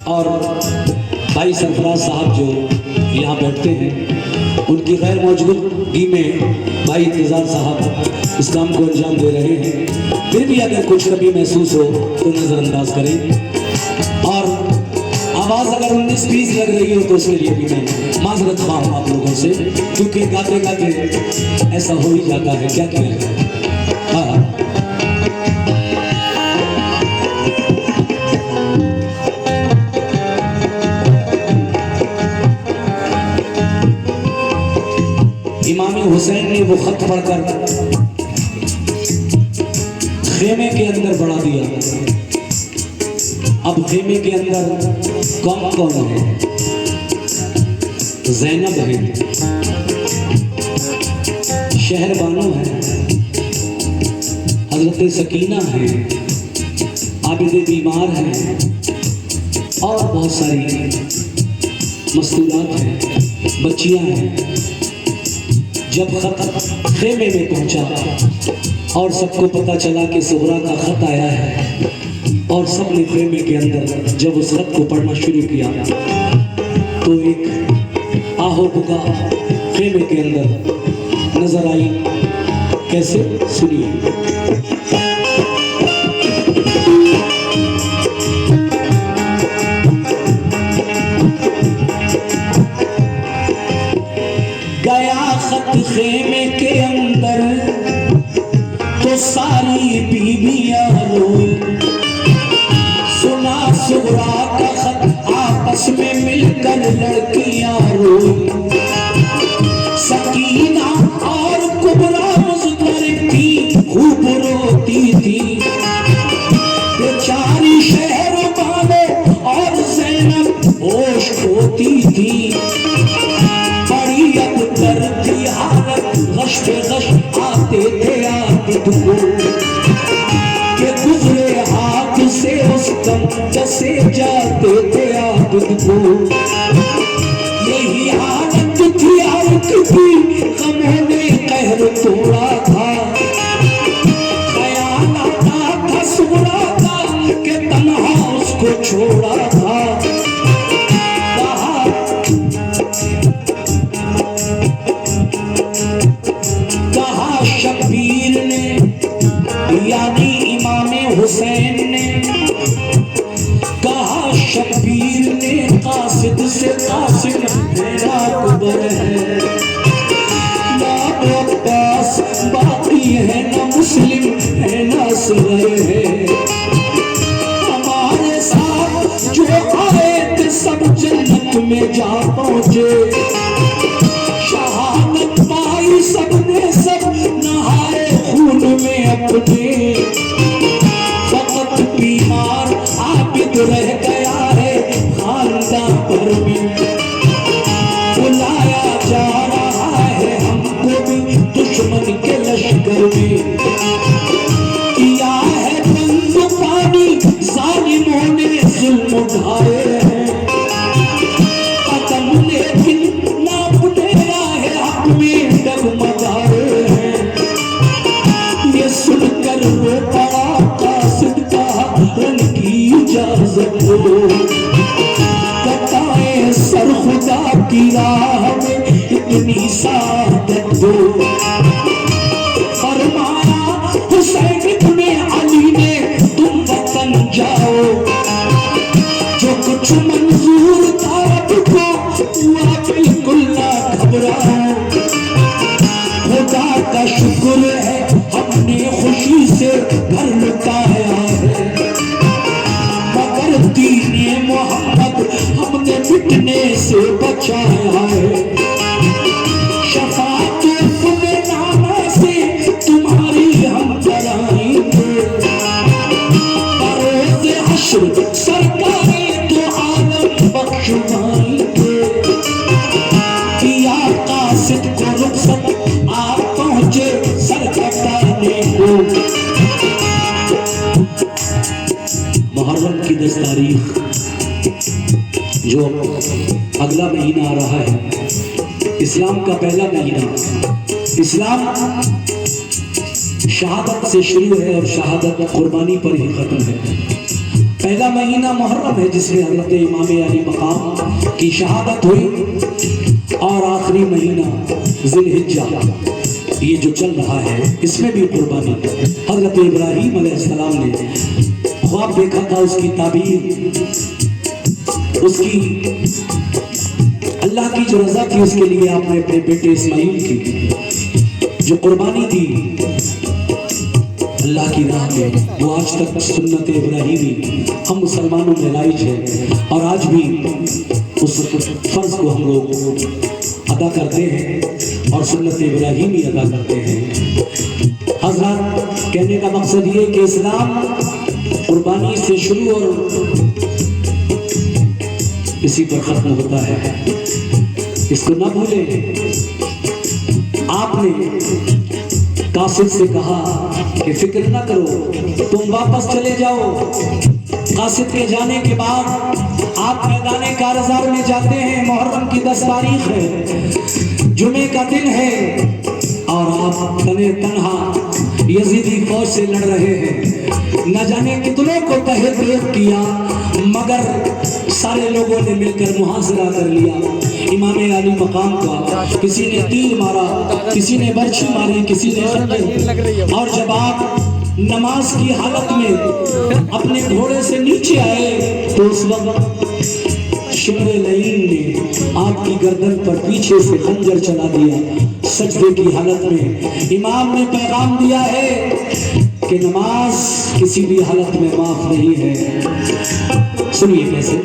और भाई सरफराज साहब जो यहाँ बैठते हैं, उनकी गैर मौजूदगी में भाई इंतज़ार साहब इस काम को अंजाम दे रहे हैं। फिर भी अगर कुछ कमी महसूस हो तो नज़रअंदाज करें। और आवाज़ अगर 19-20 लग रही हो तो उसके लिए भी मैं माजरत ख्वाह हूँ आप लोगों से, क्योंकि गाते गाते ऐसा हो ही जाता है, क्या किया जाए। हाँ, इमाम हुसैन ने वो खत पढ़कर खेमे के अंदर बढ़ा दिया। अब खेमे के अंदर कौन कौन है? ज़ैनब है, शहरबानो है, हजरत सकीना है, आबिद बीमार है और बहुत सारी मस्तूरात हैं, बच्चियां हैं। जब खत खेमे में पहुंचा और सबको पता चला कि सुगरा का खत आया है, और सबने खेमे के अंदर जब उस खत को पढ़ना शुरू किया तो एक आहो बुका खेमे के अंदर नजर आई। कैसे? सुनिए। गया खत खेमे के अंदर तो सारी बीबियां रोई, सुना सुगरा का खत आपस में मिलकर लड़कियां रोई। सकीना और कुबरा मुज़फ़्फ़र थी, खूब रोती थी। बेचारी शहरबानो और ज़ैनब होश खोती थी। करती हालत गश पे गश आते थे आबिद को, के गुजरे हाथ से उस दम जैसे जाते थे आबिद को। यही हालत थी अर्क की, गमों ने कहर तोड़ा था। ख्याल आता था सुगरा का के तन्हा उसको छोड़ा था। शब्बीर ने यानी इमाम हुसैन ने कहा, शब्बीर ने कासिद से कासिद मेरा कुबर है, ना अब्बास बाकी है, ना मुस्लिम है, ना असगर है। हमारे साथ जो आए थे सब जन्नत में जा पहुंचे। शहादत पाई सबने सब नहाए खून में अपने। फकत बीमार आबिद रह गया है खानदान भर में। बुलाया जा रहा है हमको भी दुश्मन के लश्कर में। किया है बंद पानी जालिमों ने जुल्म उठाए हैं। कदम लेकिन नापने आए हक में डगमगाए हैं। ये सुनकर वो पड़ा कासिद का रन की इजाजत दो। बताए सर खुदा की राह में इतनी सादत दो। फरमाया हुसैन इब्ने अली ने तुम वतन जाओ। जो कुछ मंजूर था आपको हुआ बिल्कुल ना घबराओ। खुदा का शुक्र है हमने खुशी से घर लुटाया है, मगर दीने मोहम्मद हमने मिटने से बचाया है। शफाअत अपने नामा से तुम्हारी हम कराएंगे। बरोज़ हश्र सरकारे तो आलम बख्शवाएंगे। किया कासिद को रुखसत आप पहुंचे सर कटाने को। मुहर्रम की 10 तारीख जो अगला महीना आ रहा है, इस्लाम का पहला महीना। इस्लाम शहादत से शुरू है और शहादत कुर्बानी पर ही खत्म है। पहला महीना मुहर्रम है जिसमें हज़रत इमाम अली मकाम की शहादत हुई, और आखिरी महीना ज़िलहिज्जा ये जो चल रहा है इसमें भी कुर्बानी। हज़रत इब्राहीम अलैहिस्सलाम ने ख्वाब देखा था, उसकी ताबीर, उसकी अल्लाह की जो रजा थी उसके लिए आपने अपने बेटे इस्माइल की जो कुर्बानी दी अल्लाह की राह में, वो आज तक सुन्नत इब्राहीमी हम मुसलमानों में लाइज है, और आज भी उस फर्ज को हम लोग अदा करते हैं और सुन्नत इब्राहीमी अदा करते हैं। हज़रत कहने का मकसद ये कि इस्लाम कुर्बानी से शुरू और इसी पर खत्म होता है, इसको न भूलें। आपने कासिद से कहा कि फिक्र न करो, तुम वापस चले जाओ। कासिद के जाने के बाद आप मैदान कारज़ार में जाते हैं। मुहर्रम की 10 तारीख है, जुमे का दिन है, और आप तने तन्हा यजीदी फौज से लड़ रहे हैं। न जाने कितनों को तहरीर किया, मगर सारे लोगों ने मिलकर मुहासरा कर लिया इमाम अली मकाम का। किसी ने तीर मारा, किसी ने बर्छी मारी, किसी ने खंजर। और जब आप नमाज की हालत में अपने घोड़े से नीचे आए तो उस वक्त शिमरे लईन ने आपकी गर्दन पर पीछे से खंजर चला दिया। सजदे की हालत में इमाम ने पैगाम दिया है कि नमाज किसी भी हालत में माफ नहीं है। सुनिए कैसे।